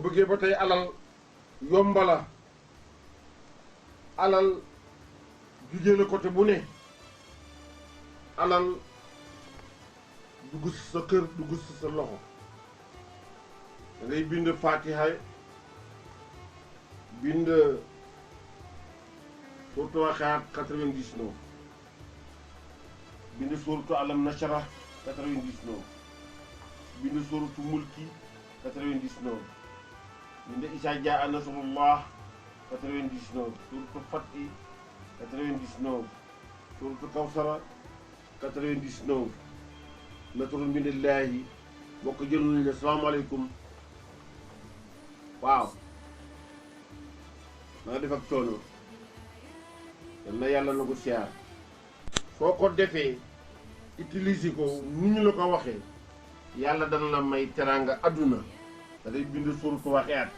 bëggee ba tey alal yombala alal jugee la côté bu ne alal dugg si sa kër dugg si sa loxo da ngay bind Fatiha bind suuratu Waaqi'a 99 bind suuratu Alam Nashrah 99 bind suuratu Mulki 99 bind Izaa Jaa Nasrullah 99 suuratu Fathi 99 suuratu Kawsara 99 nasrun minallaahi bokk jël nañu ne salaamaaleykum waaw na nga def ak coono yal na yàlla na ko siyaar soo ko defee utiliser ko nu ñu la ko waxee yàlla dana la may teraanga adduna da day bind suuratu Waaqi'a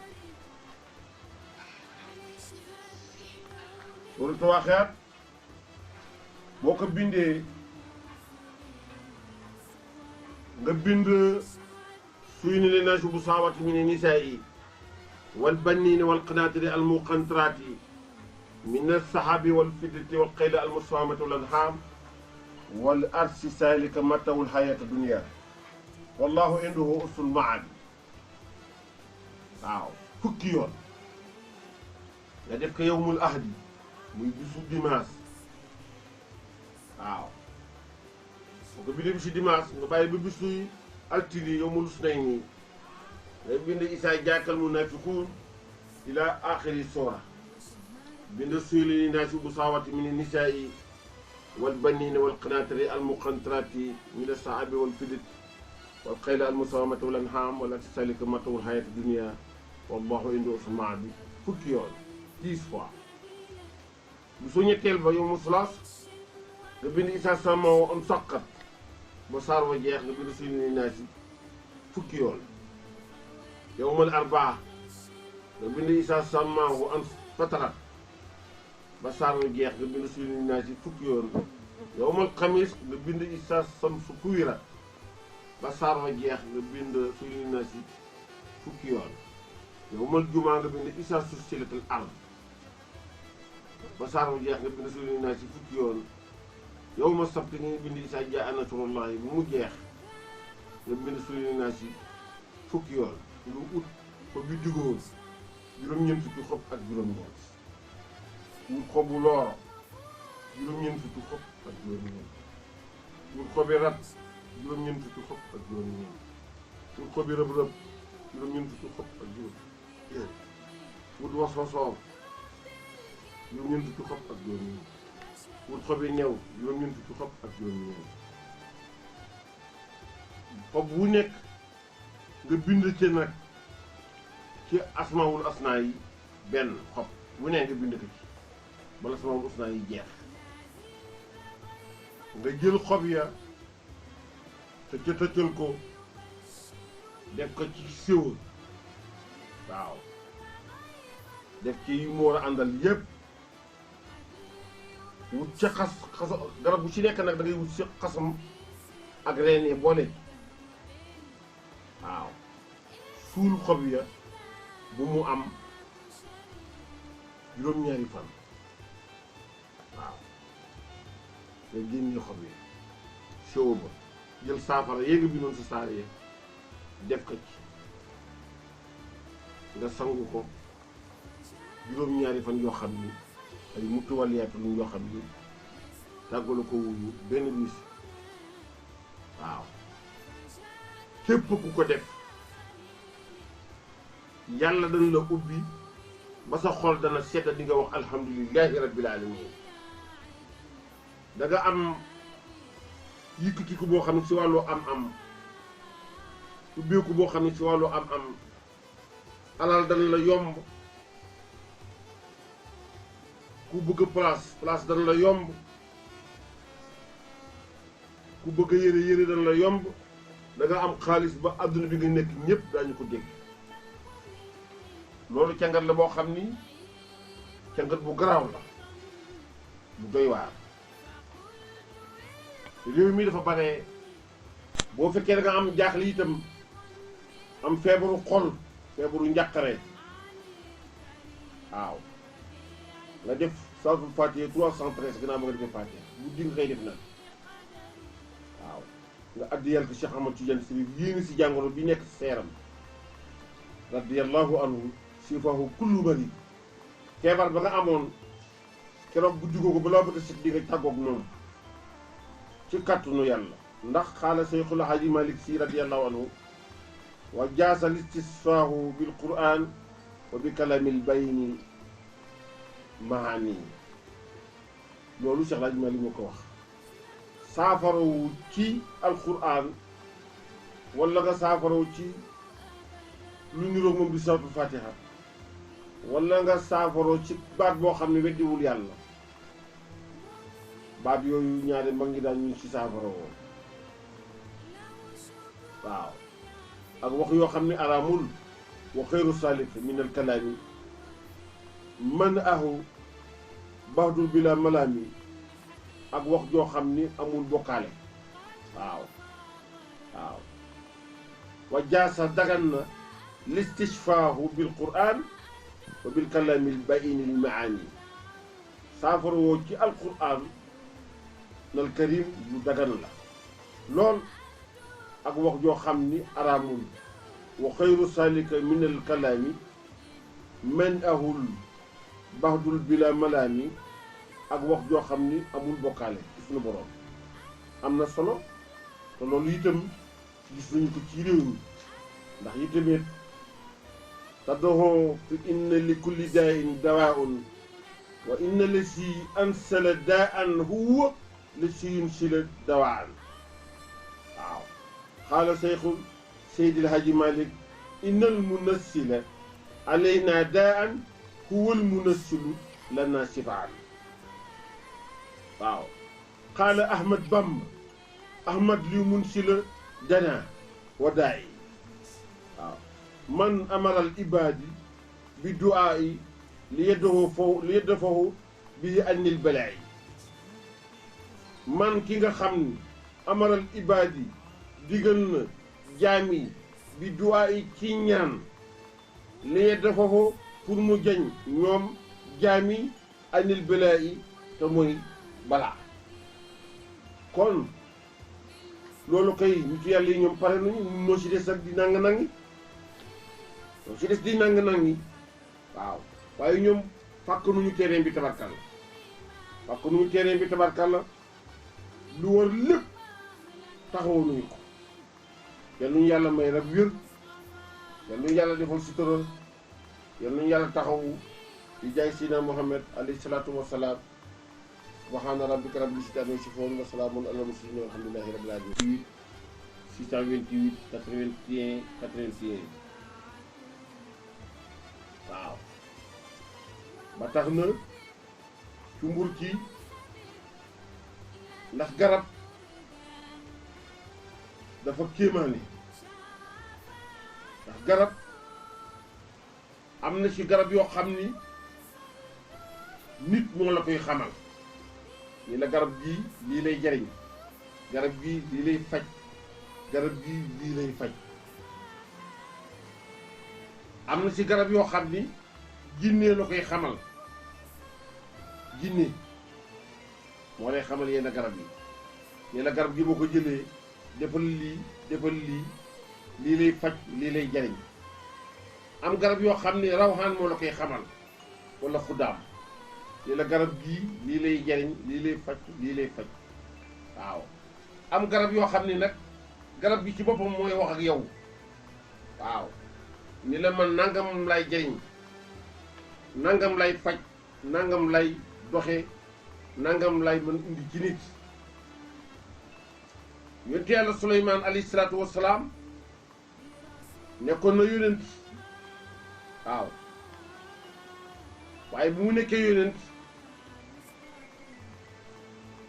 suuratu Waaqi'a boo ko bindee nga bind suyni li naasi bu saawati min nisaa'i wal banniina wal qanaatiri al muqantaraati min as-sahabi wal fiddati wal xayli al musawwamati wal an'aam wal arsi saalika mata'ul hayaati dunya wallahu indahu husnul ma'aab waaw fukki yoon nga def ko yawmul ahadi muy bisu dimanche waaw boo ko bindee bisu dimanche nga bàyyi ba bisu altine yawmul usnayni ngay bind Izaa jaa'akal munaafiquun ila aaxiri soora bind suyli naasi bu saawati min nisaa'i wal banniina wal qanaatiri al muqantaraati min as-sahabi wal fiddati wal xayli al musawwamati wal an'aam wal arsi saalika mata'ul hayaati dunya wallahu indahu husnul ma'aab fukki yoon 10 fois bu soo ñetteel ba yawmu salaas nga bind Izaa samaahu inshaqqat ba saar wa jeex nga bind suyli naasi fukki yoon yawmal arbaa nga bind Izaa samaahu infatarat ba saar wa jeex nga bind suyli naasi fukki yoon yawmal xamiis nga bind Izaa shamsu kuwirat ba saar wa jeex nga bind suyli naasi fukki yoon yawmal jumaa nga bind Izaa sulsilatil ard ba saar wa jeex nga bind suyli naasi fukki yoon yawma sabti nga bind Izaa jaa nasrullahi bu mu jeex nga bind suyli naasi fukki yoon nga ut ko bi diggoon juróom-ñeent fukki xob ak juróom-ñeent wut xobu looro juróom-ñeent fukki xob ak juróom-ñeent wut xobi rat juróom-ñeent fukki xob ak juróom-ñeent wut xobi rëb-rëb juróom-ñeent fukki xob ak juróom-ñeent wut was-wasoor juróom-ñeent fukki xob ak juróom-ñeent wut xobi new juróom-ñeent fukki xob ak juróom-ñeent xob wu nekk nga bind ci nag ci asmaawul asnaa yi benn xob wu ne nga bind ko ci bala asmaawul asnaa yi jeex nga jël xob ya te ca tëccal ko def ko ci siwul waaw def ci yu mu war a àndal yépp wut ca xas garab bu ci nekk nag da ngay wut ci xasam ak reen yi boole waaw suul xob ya bu mu am juróom-ñaari fan waaw nga génne xob ya sew ba jël saafara yéega bi noonu sa saar ya def ko ci nga sangu ko juróom-ñaari fan yoo xam ni ay mutuwaliyaatu lu yoo xam ni tàggalu ko wuyu benn bis waaw képp ku ko def yàlla dana la ubbi ba sa xol dana sedda di nga wax alhamdulillahi rabbil alamin da nga am yëkkatiku boo xam ne si wàllu am-am ubbeeku boo xam ne si wàllu am-am alal dana la yomb ku bëgg place dana la yomb ku bëgg yére dana la yomb da nga am xaalis ba àdduna bi nga nekk ñëpp daañu ko dégg loolu cangat la boo xam ni cangat bu garaaw la bu doy waar réew mi dafa bare boo fekkee da nga am jaaxle itam am feebaru xol feebaru njàqare waaw nga def salaatul fatiha 313 gannaaw ba nga defee fatiha guddi nga koy def nag waaw nga addiyal ko Cheikh Ahmad Tidiane Chérif yéene si jàngoro bi nekk si seeram radiyallahu anhu sifahu kullu bari feebar ba nga amoon keroog guddi googu balaa bëgg a set di nga tàggoog noonu ci kàttanu yàlla ndax xaala Seyxul Haaji Malik Si radiyallahu anhu wa jaasa listisfaahu bil qur'an wa bi kalamil bayni maani loolu Cheikh Haaji Malik moo ko wax saafarawu ci alquran wala nga saafarawu ci lu niroog moom di suratul fatiha wala nga saafaroo ci baat boo xam ne weddiwul yàlla baat yooyu ñaari mag ngi daan ñu ci saafara woo waaw ak wax yoo xam ne araamul wa xeyru salik min al kalaami man ahu baxdul bila malaami ak wax joo xam ni amul bokkaale waaw waaw wa jaasa dagan na listishfaahu bil qur'an wa bil kalaamil bayinil maani saafara woo ci alquran nal karim lu dagan la lool ak wax joo xam ni araamul wa xayru salika min al kalaami man ahul baxdul bila malaami ak wax joo xam ni amul bokkaale ci suñu boroom am na solo te loolu itam gis nañu ko ci réew mi ndax itamit taddoxoo fi inna li kulli daa'in dawaa'un wa inna la si ansala daa'an huwa la si yunsila dawaa'an waaw xaala seyxul seydil haji malik innal munassila alayna daa'an huwal munassilu lana sifaan waaw xaala ahmad bamba ahmad li munsila dana wa daa'i waaw man amaral ibaadi bi du'aa'i li yadfahu bihi anil balaa'i man ki nga xam ni amaral ibaadi digal na jaami bi du'aa'i ci ñaan li yadfahu pour mu jañ ñoom jaami anil balaa'i te mooy balaa kon loolu kay nitu yàlla yi ñoom pare nañu noo si des ak di nang-nangi noo si des di nang-nangi waaw waaye ñoom fàkk nuñu terrain bi tabarkal la fàkk nuñu terrain bi tabarkal la lu war lépp taxawu nuñu ko yal nuñu yàlla may rab wér yal nuñu yàlla defal sutura yal nuñu yàlla taxawu di jaay Seydina Muhammad alayhi salaatu wasalaam subhaana rabbika rabbil izzati ammaa yasifuun wa salaamun alal mursaliin walhamdulillaahi rabbil aalamiin 628 81 81 waaw ba tax na cumbur ci ndax garab dafa kéemaane ndax garab am na ci garab yoo xam ni nit moo la koy xamal ni la garab gii lii lay jariñ garab gii lii lay faj garab gii lii lay faj am na ci garab yoo xam ni jinne la koy xamal jinne moo lay xamal yenn garab yi ni la garab gi boo ko jëlee defal lii defal lii lii lay faj lii lay jariñ am garab yoo xam ni rawxaan moo la koy xamal wala xuddaam ni la garab gii lii lay jariñ lii lay faj lii lay faj waaw am garab yoo xam ni nag garab gi ci boppam mooy wax ak yow waaw ni la man nangam lay jariñ nangam lay faj nangam lay doxe nangam lay mën indi ci nit yonent yàlla Suleymaan alayhi salaatu wassalaam nekkoon na yonent waaw waaye bu mu nekkee yonent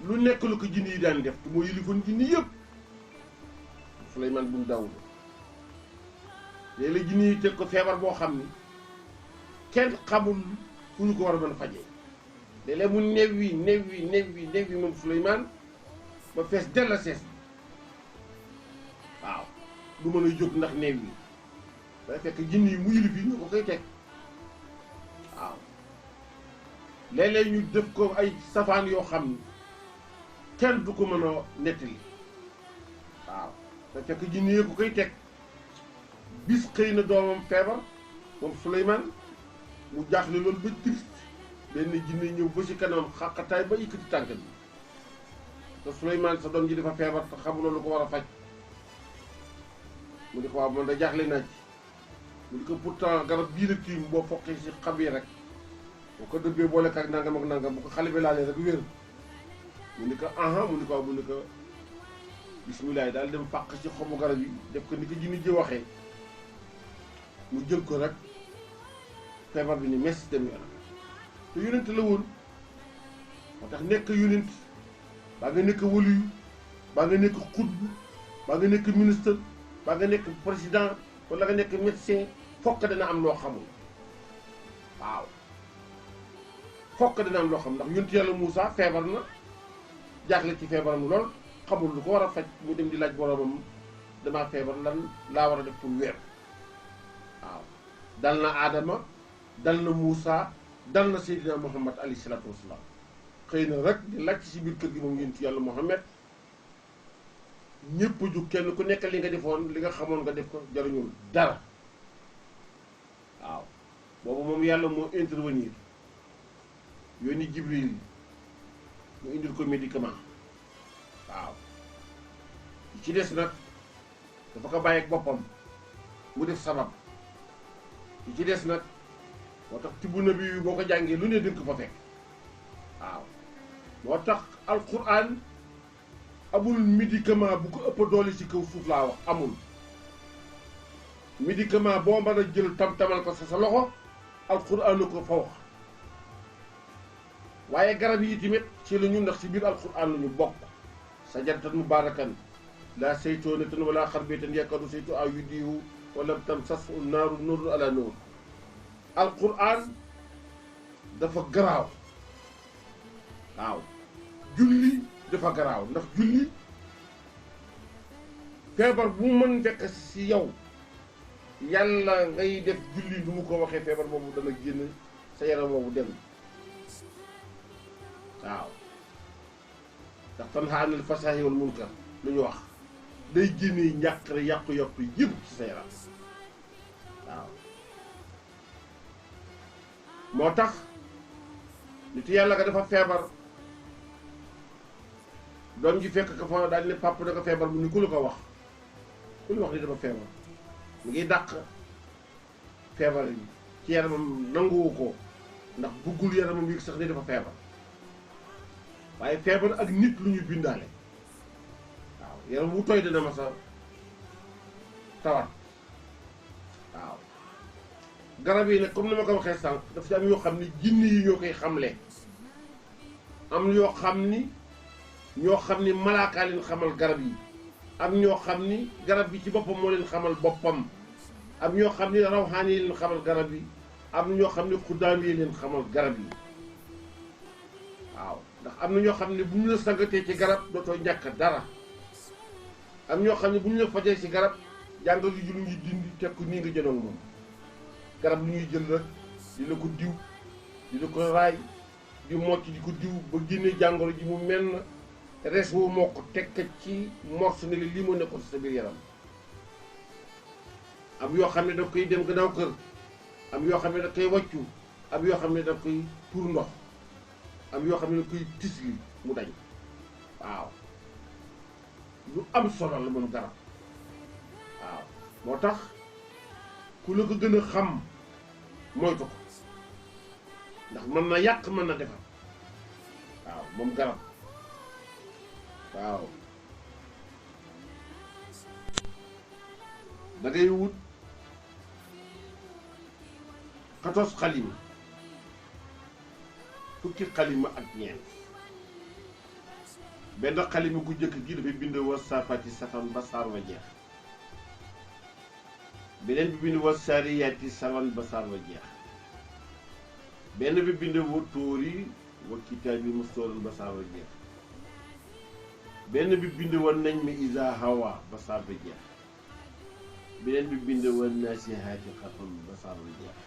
lu nekk lu ko jinni yi daan def te moo yilifoon jinni yëpp Suleymaan bun Daawuda léeg-léeg jinni yi teg ko feebar boo xam ni kenn xamul fu ñu ko war a mën a fajee léeg-léeg mu neew wi moom Suleymaan ba fees dell a sees waaw du mën a jóg ndax neew wi day fekk jinne yi mu yilif yi ñoo ko koy teg waaw léeg-léeg ñu def ko ay safaan yoo xam ni kenn du ko mën a nettali waaw day fekk jinne yi ko koy teg bis xëy na doomam feebar moom Souleymane mu jaaxle loolu ba triste benn jinne ñëw ba ci kanamam xàqataay ba yëkkati tànk bi te Souleymane sa doom ji dafa feebar te xamuloo lu ko war a faj mu di ko waaw man da jaaxle naa ci mu di ko pourtant garab bii la tiim boo foqee si xam yi rek boo ko dëbbee boole ak nangam ak nangam bu ko xale bi laalee rek wér mu ni ko aha mu ni ko waaw mu ni ko bisimilah daal dem fàq ci xobu garab yi def ko ni ko jinne ji waxee mu jël ko rek feebar bi ni mes dem yoonam te yonent la woon moo tax nekk yonent baa nga nekk waliyu baa nga nekk xutb baa nga nekk ministre baa nga nekk président wala nga nekk médecin fokk dana am loo xamul waaw fokk dana am loo xam ndax yonent yàlla Moussa feebar na jaaxle ci feebaram lool xamul lu ko war a faj mu dem di laaj boromam damaa feebar lan laa war a def pour wér waaw dal na Adama dal na Moussa dal na Seydina Muhammad alayhi salaatu wasalaam xëy na rek di laaj ci biir kër gi moom yonent yàlla Muhammad ñëpp ju kenn ku nekk li nga defoon li nga xamoon nga def ko jaruñul dara waaw boobu moom yàlla moo intervenir yónni Jibril mu indil ko médicament waaw ci des nag dafa ko bàyyi ak boppam mu def sabab ci des nag moo tax tibb na bi boo ko jàngee lu ne dënk fa fekk waaw moo tax alquran amul médicament bu ko ëpp doole ci kaw suuf laa wax amul médicament boo mën a jël tam-tamal ko sa loxo alquran ko fa wax waaye garab yi tamit ci la ñu ndax ci biir alquran la ñu bokk sajaratan mubarakan laa saytoonatan wala xarbatan yakadu saytu aw yudihu wala tam sas naaru nuurun ala nuur alquran dafa garaaw waaw julli dafa garaaw ndax julli feebar bu mën fekk si yow yàlla ngay def julli nu mu ko waxee feebar boobu dana génn sa yaram boobu dem waaw ndax tanhaa anil fahshaa'i wal munkar lu ñu wax day génnee njàqare yàqu-yàqu yëpp ci sa yaram waaw moo tax nit yàlla ka dafa feebar doom ji fekk ko fa daal ne pàpp da ko feebar mu ni ku la ko wax ku la wax ni dafa feebar mu ngi dàq feebar yi ci yaramam nanguwu ko ndax buggul yaramam yi sax ne dafa feebar waaye feebar ak nit lu ñu bindaale waaw yaram wu tooy dina ma sa tawat waaw garab yi nag comme ni ma ko waxee sànq dafa ci am yoo xam ni jinne yi ñoo koy xamle am yoo xam ni malaakaa leen xamal garab yi am ñoo xam ni garab bi ci boppam moo leen xamal boppam am ñoo xam ni rawxaan yi leen xamal garab yi am ñoo xam ni xuddaam yi leen xamal garab yi waaw ndax am na ñoo xam ne bu ñu la sangatee ci garab dootoo ñàkk dara am ñoo xam ne bu ñu la fajee ci garab jàngal yu lu ñuy dindi teg ko nii nga jënoon moom garab lu ñuy jël rek di la ko diw di la ko raay di mocc di ko diw ba génne jàngoro ji mu mel na res wu moo ko teg ci morse ne lii moo nekkoon sa biir yaram am yoo xam ne daf koy dem gannaaw kër am yoo xam ne daf koy wàccu am yoo xam ne daf koy tuur ndox am yoo xam ne daf koy tisli mu dañ waaw lu am solo la moom garab waaw moo tax ku la ko gën a xam moytu ko ndax mën na yàq mën na defar waaw moom garab waaw da ngay wut 14 xalima fukki xalima ak ñeent benn xalima gu njëkk gi dafay bind wa saafati safan ba saar wa jeex beneen bi bind wa saariyaati sawan ba saar wa jeex benn bi bind wa tóori wa kitaabi mustooran ba saar wa jeex benn bi bind wa nañ mi isa hawa ba saar ba jeex beneen bi bind wa naasihaati xarfan ba saar wi jeex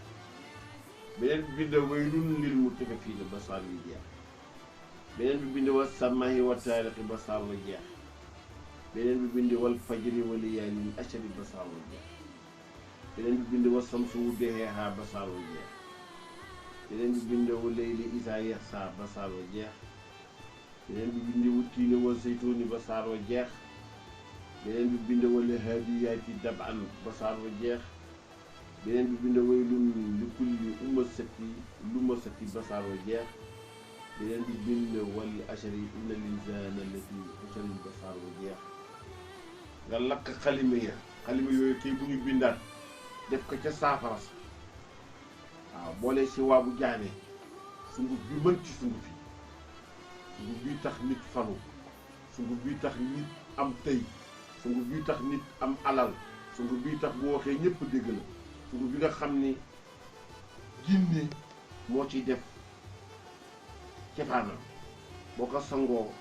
beneen bi bind waylun lil mutaffiffiina ba saar wi jeex beneen bi bind wa samaa'i wa taariqi ba saar wi jeex beneen bi bind wal fajri wa layaalin ashri ba saar wi jeex beneen bi bind wa samsi wa duhaahaa ba saar wi jeex beneen bi bind wa layli izaa yaxsaa ba saar wi jeex beneen bi bind wa tiini wa zaytuuni ba saar wa jeex beneen bi bind wala haadiyaati dab'an ba saar wa jeex beneen bi bind waylun li kulli lumazatin ba saar wa jeex beneen bi bind wal ashri innal insaana lafii xusrin ba saar wa jeex nga lakk xalima yooyu kii bu ñu bindaat def ko ca saafara sa waaw boole si waa bu jaane sunguf bi mën ci sunguf yi sunguf bii tax nit falu sunguf bii tax nit am tëy sunguf bii tax nit am alal sunguf bii tax bu waxee ñëpp dégg la sunguf bi nga xam ni jinne moo ciy def cefaanam boo ko sangoo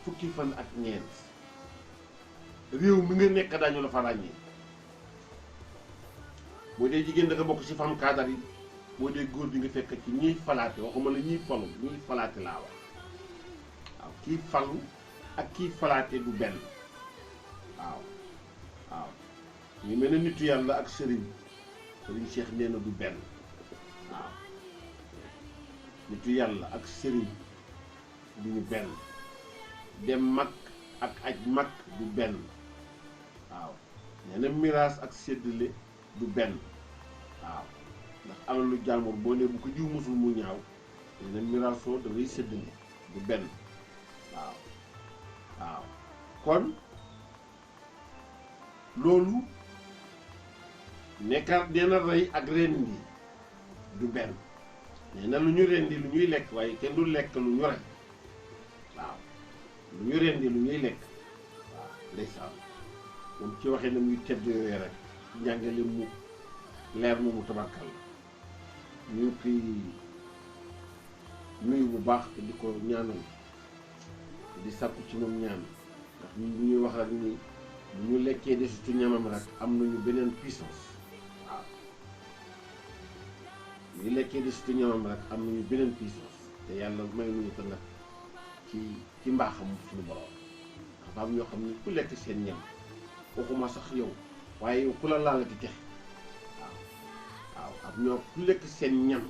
fukki fan ak ñeent réew mi nga nekk daañu la fa ràññee boo dee jigéen da nga bokk ci fam kaadar yi boo dee góor di nga fekk ci ñiy falaate waxuma la ñiy falu ñiy falaate laa wax waaw kii falu ak kii falaate du benn waaw ñu mel ne nitu yàlla ak sëriñ Cheikh nee na du benn waaw nitu yàlla ak sëriñ du ñu benn dem mag ak aj mag du benn waaw nee na miraas ak séddale du benn waaw ndax alalu jàmbur boo ne bu ko jiw mosul mu ñaaw nee na miraasoo da ngay séddale du benn waaw kon loolu nekkaat nee na rey ak rendi du benn nee na lu ñu rendi lu ñuy lekk waaye kenn du lekk lu ñu rey waaw lu ñu rendi lu ñuy lekk waaw ndeysaan moom ci waxee na muy tedd yooyu rek njàngale mu leer moomu tabarkal ñu ngi koy nuyu bu baax te di ko ñaanal di sàkku ci moom ñaan ndax ñun bu ñuy wax rek ni bu ñu lekkee desitu ñamam rek am nañu beneen puissance waaw bu ñu lekkee desitu ñamam rek am nañu beneen puissance te yàlla may nañu ko nag ci mbaaxam suñu borom ndax am ñoo xam ne ku lekk seen ñam waxuma sax yow waaye yow ku la laalati texe waaw am ñoo ku lekk seen ñam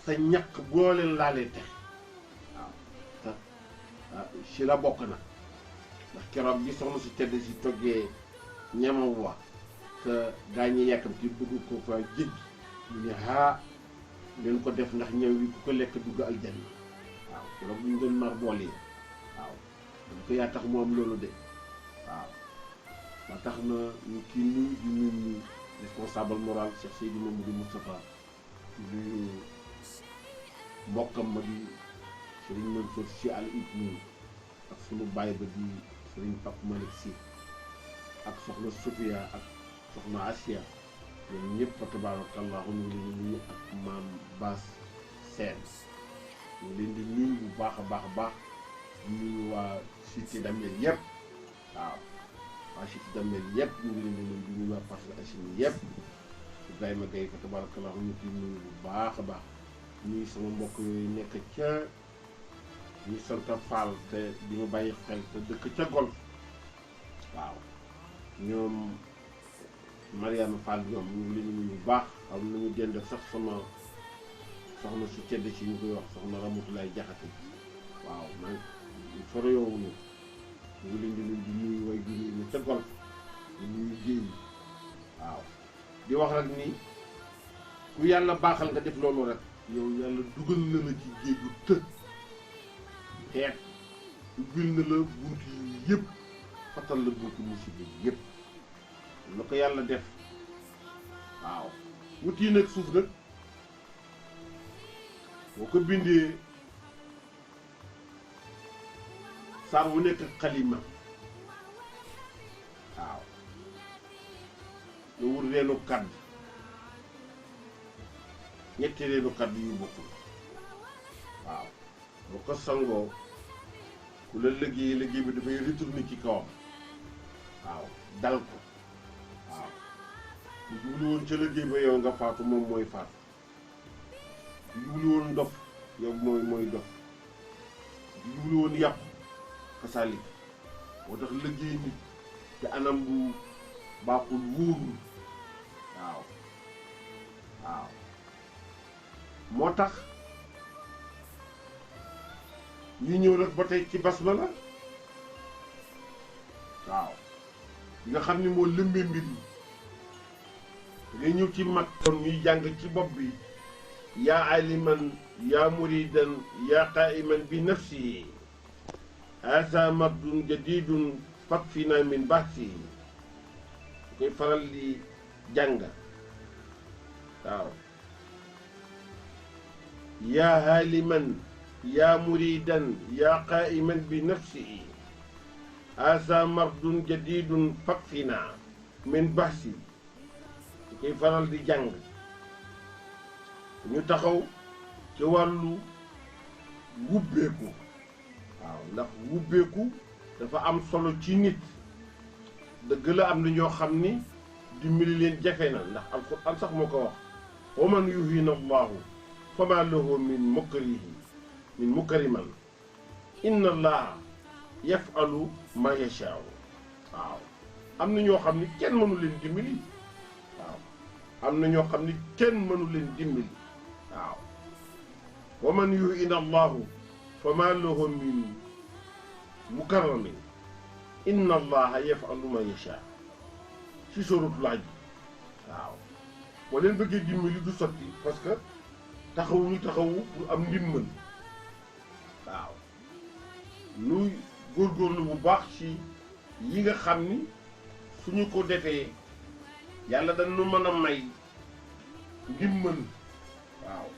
sa ñaq boo leen laalee texe waaw te si la bokk na ndax keroog bi soxna si tedd si toggee ñamam wa te gaañi yàkkamti bëgg ko fa jéggi mu ne leen ko def ndax ñëw yi ku ko lekk dugg aljanna waaw keroog bu ñu doon mar bool yi waaw dañ ko yaa tax mu am loolu de waaw ba tax na ñu kii nuyu di nuyu responsable moral Cheikh Seydi Mamadou Moustapha di nuyu mbokkam ma di Serigne Mansour Sy Al Ibni ak sunu baay ba di Serigne Pape Malick Sy ak soxna Sophia ak soxna Asia ñoom ñëpp fa tabarakallahu ñu ngi leen di nuyu ak maam Bass Sène ñu leen di nuyu bu baax a baax di nuyu waa cité Damel yëpp waaw waa cité Damel yëpp ñu ngi leen di nuyu di nuyu waa Parcelles Assainies yëpp Ibrahima Gaye fa tabarakallahu ñu ciy nuyu bu baax a baax ñuy sama mbokk yooyu nekk ca ñu sant Fall te di ma bàyyi xel te dëkk ca Golf waaw ñoom Mariama Fall ñoom ñu ngi leen di nuyu bu baax am nañu dend sax sama soxna su tedd ci ñu koy wax soxna Ramatulaay Jaxate waaw man soro yoowuñu ñu ngi leen di nuyu way jur yi ca Golf di nuyu géey yi waaw di wax rek ni ku yàlla baaxal nga def loolu rek yow yàlla dugal na la ci géeju të teet ubbil na la bunt yi yëpp fatal la buntu musiba yëpp la ko yàlla def waaw wut yi nag suuf nag boo ko bindee saar wu nekk xalima waaw nga wut reenu kàdd ñetti reenu kàdd yu bokkul waaw boo ko sangoo ku la liggéey bi dafay retourné ci kawam waaw dal ko bu jublu woon ca liggéey ba yow nga faatu moom mooy faatu bu jublu woon dof yow mooy dof bu jublu woon yàqu xasaali moo tax liggéey nit ci anam bu baaxul wóorul waaw moo tax ñu ñëw nag ba tey ci basmala waaw li nga xam ni moo lëmbee mbir yi ngay ñëw ci mag kon ñuy jàng ci bopp bi yaa aliman yaa muridan yaa qaiman bi nafsi asa mardun jadidun fakfina min bahsi koy faral di jàng waaw yaa haliman yaa muridan yaa qaiman bi nafsi asa mardun jadidun fakfina min bahsi koy faral di jàng ñu taxaw ci wàllu wubbeeku waaw ndax wubbeeku dafa am solo ci nit dëgg la am na ñoo xam ni dimbali leen jafe na ndax alxuraan sax moo ko wax wa man yuhina allahu fama lahu min mukriman inna allaha yafalu ma yashaau waaw am na ñoo xam ni kenn mënu leen dimbali waaw am na ñoo xam ni kenn mënu leen dimbali waaw wa man yuhina allahu fama lahu min mukarramin inna allaha yafalu ma yashaa ci sóoratul Hajj waaw boo leen bëggee dimbali du sotti parce que taxawu pour am ndimbal waaw nuy góorgóorlu bu baax ci yi nga xam ni suñu ko defee yàlla dañu mën a may ndimbal waaw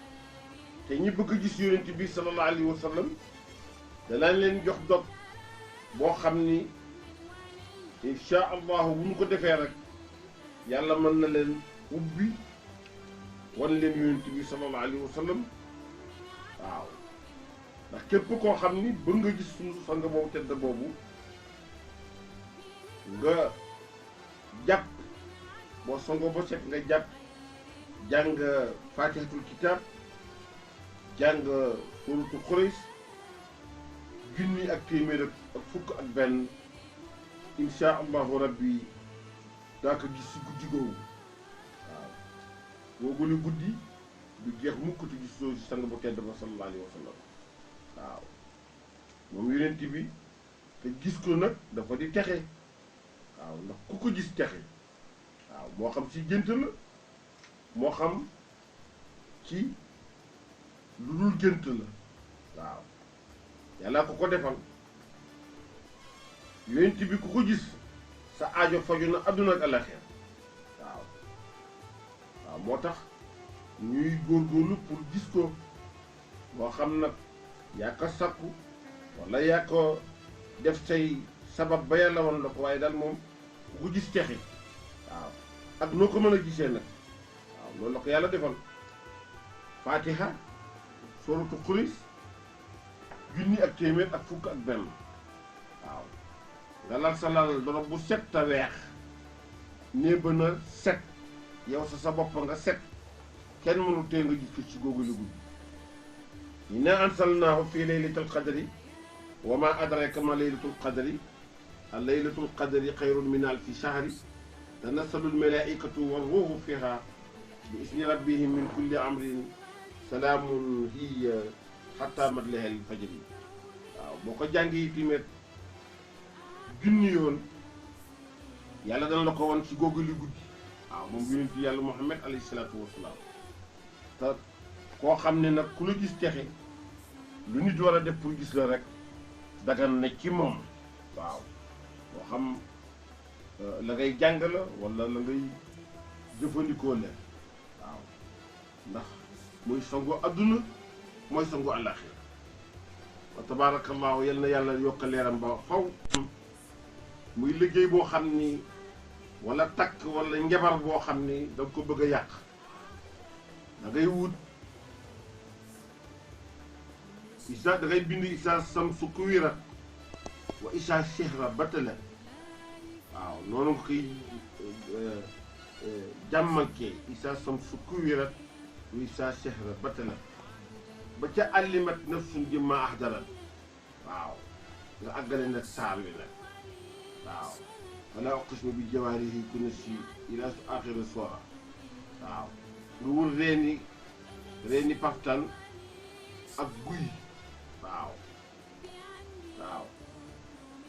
te ñi bëgg a gis yonent bi sallallahu alayhi wa sallam danaa leen jox dog boo xam ni incha allahu bu ñu ko defee rek yàlla mën na leen ubbi wan leen yonent bi sallallahu alayhi wa sallam waaw ndax képp koo xam ni bëgg nga gis suñu sang boobu tedd boobu nga jàpp boo sangoo ba set nga jàpp jàng fatihatul kitab jàng suratul Quraysh junni ak téeméer ak fukk ak benn insha allahu rabbi daa ko gis si guddi googu waaw boobu la guddi du jeex mukk te gis soo si sang bu tedd ba sallallahu alayhi wa sallam waaw moom yonent bi te gis ko nag dafa di texe waaw ndax ku ko gis texe waaw moo xam ci gént la moo xam ci lu dul gént la waaw yàlla ko defal yonent bi ku ko gis sa aajo faju na adduna ak àllaxira waaw moo tax ñuy góorgóorlu pour gis ko moo xam nag yaa ko sakku wala yaa ko def say sabab ba yàlla woon la ko waaye daal moom ku ko gis texe waaw ak noo ko mën a gisee nag waaw loolu la ko yàlla defal fatiha suratu Quraysh junni ak téeméer ak fukk ak benn waaw nga lal sa lal dorob bu set te weex nee ba na set yow sa bopp nga set kenn mënu tee nga gis ko ci googu la guddi inna anzalnaahu fii laylatil qadri wa ma adraka ma laylatul qadri al laylatul qadri xayrun min alfi shahri tanazzalu al malaikatu war ruuhu fiha bi ismi rabbihim min kulli amrin salaamun hiya hatta matla'il fajri waaw boo ko jàngee timet junni yoon yàlla dana la ko won ci googu li guddi waaw moom yonent yàlla Muhammad alayhi salaatu wasalaam te koo xam ne nag ku la gis texe lu nit war a def pour gis la rek dagan na ci moom waaw moo xam la ngay jàng la wala la ngay jëfandikoo la waaw ndax mooy sangu adduna mooy sangu àllaaxira wa tabaarakallaahu yal na yàlla yokk leeram ba faw muy liggéey boo xam ni wala takk wala njabar boo xam ni da nga ko bëgg a yàq da ngay wut isa da ngay bind isa samsu kuwirat wa isa sihra batala waaw noonu nga koy jàmmalkee isa samsu kuwirat wa isa shahra batalat ba ca allimat nafsun jëmma ahdarat waaw nga àggale nag saar wi nag waaw wala uqsimu bi jawaarihi kunasi ila su axira soora waaw nga wër reeni paftan ak guy waaw waaw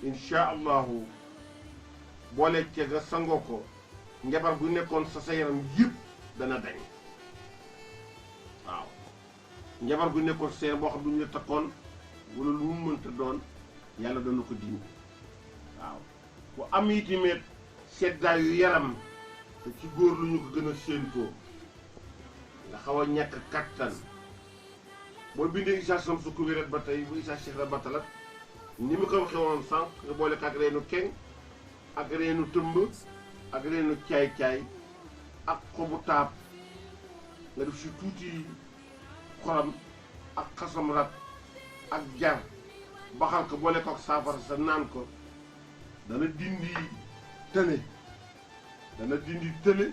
insha allahu boole ca nga sangoo ko njabar gu nekkoon sa yaram yëpp dana dañ waaw njabar gu nekkoon sa yaram boo xam duñu la takkoon wala lu mu mënta doon yàlla dana ko dindi waaw ku am itamit seddaayu yaram te ci góor lu ñu ko gën a séentoo nga xaw a ñàkk kattan boo bindee isa samsu kuwirat ba tey bu isa shahra batalat ni mu ko waxee woon sànq nga boole ko ak reenu keng ak reenu tëmb ak reenu caay-caay ak xobu taab nga def si tuuti xorom ak xasam rat ak jar baxal ko boole ko ak saafara sa naan ko dana dindi tële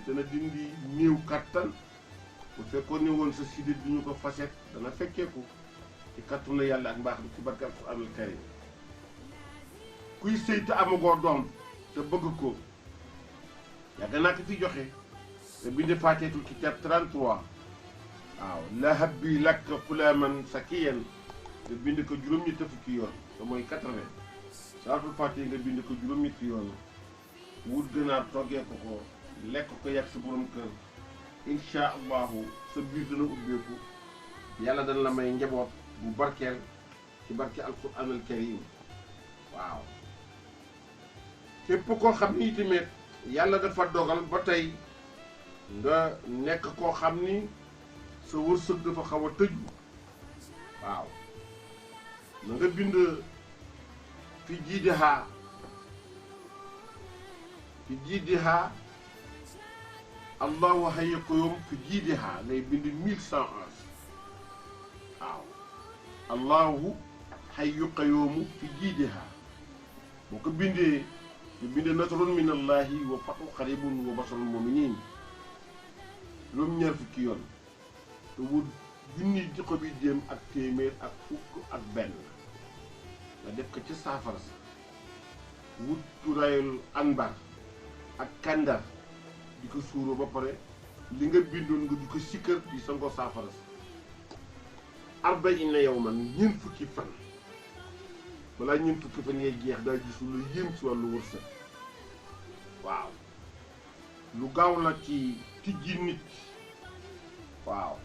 dana dindi néew kattan bu fekkoon ne woon sa sidit bi ñu ko faset dana fekkeeku ci kattanu yàlla ak mbaax bi ci barke alxuraanul karim kuy sëy te amagoo doom te bëgg ko yàgg naa ko fi joxe te bind faateetul kitaab 33 waaw lahab bi lakk xulaaman sakiyan nga bind ko juróom-ñetti fukki yoon te mooy 80 saatul faatee nga bind ko juróom-ñetti yoon wut gënaar toggee ko lekk ko yàgg sa borom kër incha allahu sa biir dana ubbeeku yàlla dana la may njaboot bu barkeel ci barke alquran al karim waaw képp koo xam ni tamit yàlla dafa dogal ba tey nga nekk koo xam ni sa wërsëg dafa xaw a tëju waaw na nga bind fi jiidihaa allahu hayyu qayyum fi jiidihaa ngay bind 1111 waaw allahu hayyu qayyum fi jiidihaa boo ko bindee ñu bindee nasrun min allahi wa fathu qaribun wa basarul muminin juróom-ñaar fukki yoon te wut junni jikko bi jéem ak téeméer ak fukk ak benn nga def ko ci saafara sa wut turayul anbar ak kandar di ko suuroo ba pare li nga bindoon nga di ko sikkër di sangoo saafara sa arbaina yawman ñeent fukki fan balaa ñeent fukki fan yee jeex daa gis lu yéem ci wàllu wërsëg waaw lu gaaw la ci tijji nit waaw